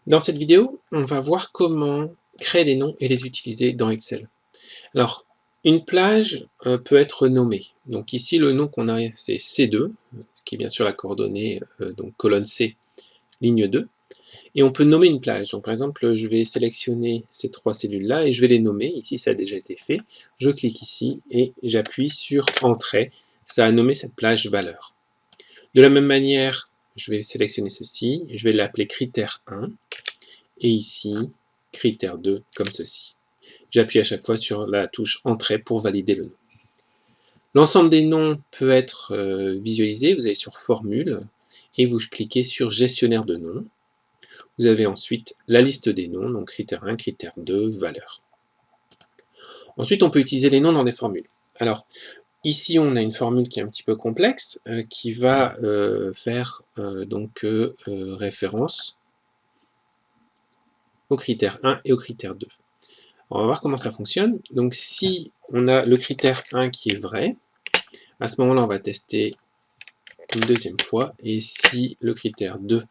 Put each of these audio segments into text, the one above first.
Dans cette vidéo, on va voir comment créer des noms et les utiliser dans Excel. Alors, une plage peut être nommée. Donc ici, le nom qu'on a, c'est C2, qui est bien sûr la coordonnée, donc colonne C, ligne 2. Et on peut nommer une plage. Donc par exemple, je vais sélectionner ces trois cellules-là et je vais les nommer. Ici, ça a déjà été fait. Je clique ici et j'appuie sur Entrée. Ça a nommé cette plage valeur. De la même manière, je vais sélectionner ceci. Je vais l'appeler critère 1. Et ici, critère 2, comme ceci. J'appuie à chaque fois sur la touche Entrée pour valider le nom. L'ensemble des noms peut être visualisé. Vous allez sur Formule et vous cliquez sur Gestionnaire de noms. Vous avez ensuite la liste des noms, donc critère 1, critère 2, valeur. Ensuite, on peut utiliser les noms dans des formules. Alors, ici, on a une formule qui est un petit peu complexe, qui va faire référence au critère 1 et au critère 2. On va voir comment ça fonctionne. Donc si on a le critère 1 qui est vrai, à ce moment-là, on va tester une deuxième fois. Et si le critère 2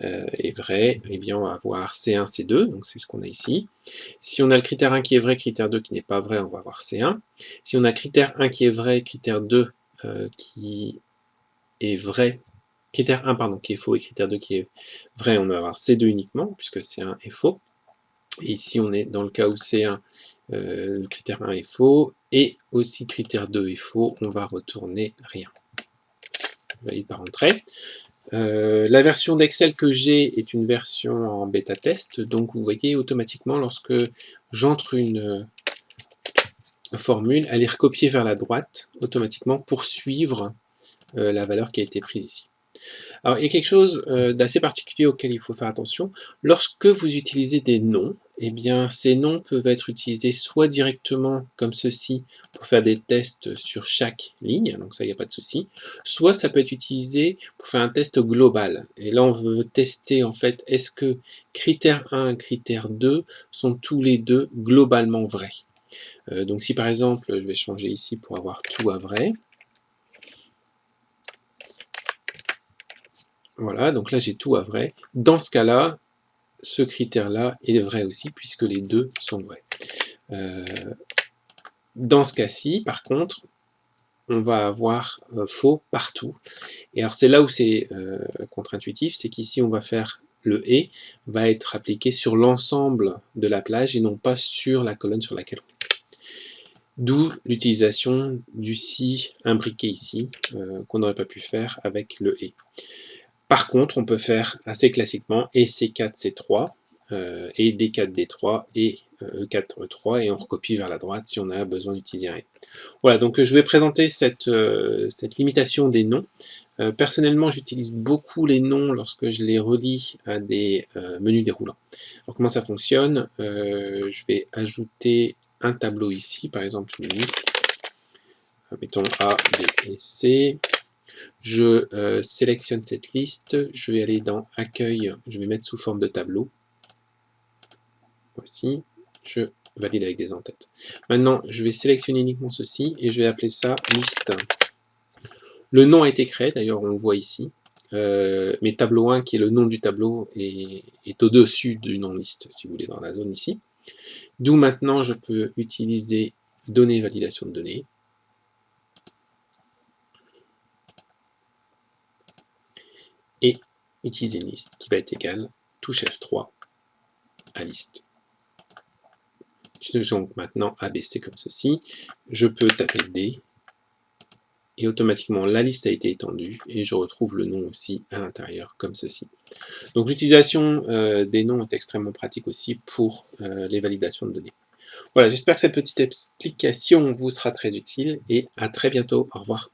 est vrai, eh bien on va avoir C1, C2, donc c'est ce qu'on a ici. Si on a le critère 1 qui est vrai, critère 2 qui n'est pas vrai, on va avoir C1. Si on a critère 1 qui est vrai, critère 2 qui est vrai, critère 1 pardon, qui est faux et critère 2 qui est vrai, on va avoir C2 uniquement, puisque C1 est faux. Et ici, on est dans le cas où C1, le critère 1 est faux, et aussi critère 2 est faux, on va retourner rien. Valide par entrée. La version d'Excel que j'ai est une version en bêta test, donc vous voyez automatiquement lorsque j'entre une formule, elle est recopiée vers la droite automatiquement pour suivre la valeur qui a été prise ici. Alors, il y a quelque chose d'assez particulier auquel il faut faire attention. Lorsque vous utilisez des noms, eh bien, ces noms peuvent être utilisés soit directement comme ceci pour faire des tests sur chaque ligne, donc ça, il n'y a pas de souci, soit ça peut être utilisé pour faire un test global. Et là, on veut tester, en fait, est-ce que critère 1 et critère 2 sont tous les deux globalement vrais. Donc si par exemple, je vais changer ici pour avoir tout à vrai, voilà, donc là j'ai tout à vrai. Dans ce cas-là, ce critère-là est vrai aussi, puisque les deux sont vrais. Dans ce cas-ci, par contre, on va avoir faux partout. Et alors c'est là où c'est contre-intuitif, c'est qu'ici on va faire le « et » va être appliqué sur l'ensemble de la plage et non pas sur la colonne sur laquelle on est. D'où l'utilisation du « si » imbriqué ici, qu'on n'aurait pas pu faire avec le « et ». Par contre, on peut faire assez classiquement et C4, C3, et D4, D3, et E4, E3, et on recopie vers la droite si on a besoin d'utiliser un et. Voilà, donc je vais présenter cette limitation des noms. Personnellement, j'utilise beaucoup les noms lorsque je les relie à des menus déroulants. Alors comment ça fonctionne? Je vais ajouter un tableau ici, par exemple une liste. Mettons A, B et C. Je sélectionne cette liste, je vais aller dans Accueil, je vais mettre sous forme de tableau. Voici, je valide avec des en-têtes. Maintenant, je vais sélectionner uniquement ceci et je vais appeler ça liste. Le nom a été créé, d'ailleurs on le voit ici, mais tableau 1, qui est le nom du tableau, est au-dessus du nom liste, si vous voulez, dans la zone ici. D'où maintenant je peux utiliser données validation de données. Et utiliser une liste qui va être égale, touche F3 à liste. Je jongle maintenant ABC comme ceci. Je peux taper D. Et automatiquement, la liste a été étendue. Et je retrouve le nom aussi à l'intérieur comme ceci. Donc l'utilisation des noms est extrêmement pratique aussi pour les validations de données. Voilà, j'espère que cette petite explication vous sera très utile. Et à très bientôt. Au revoir.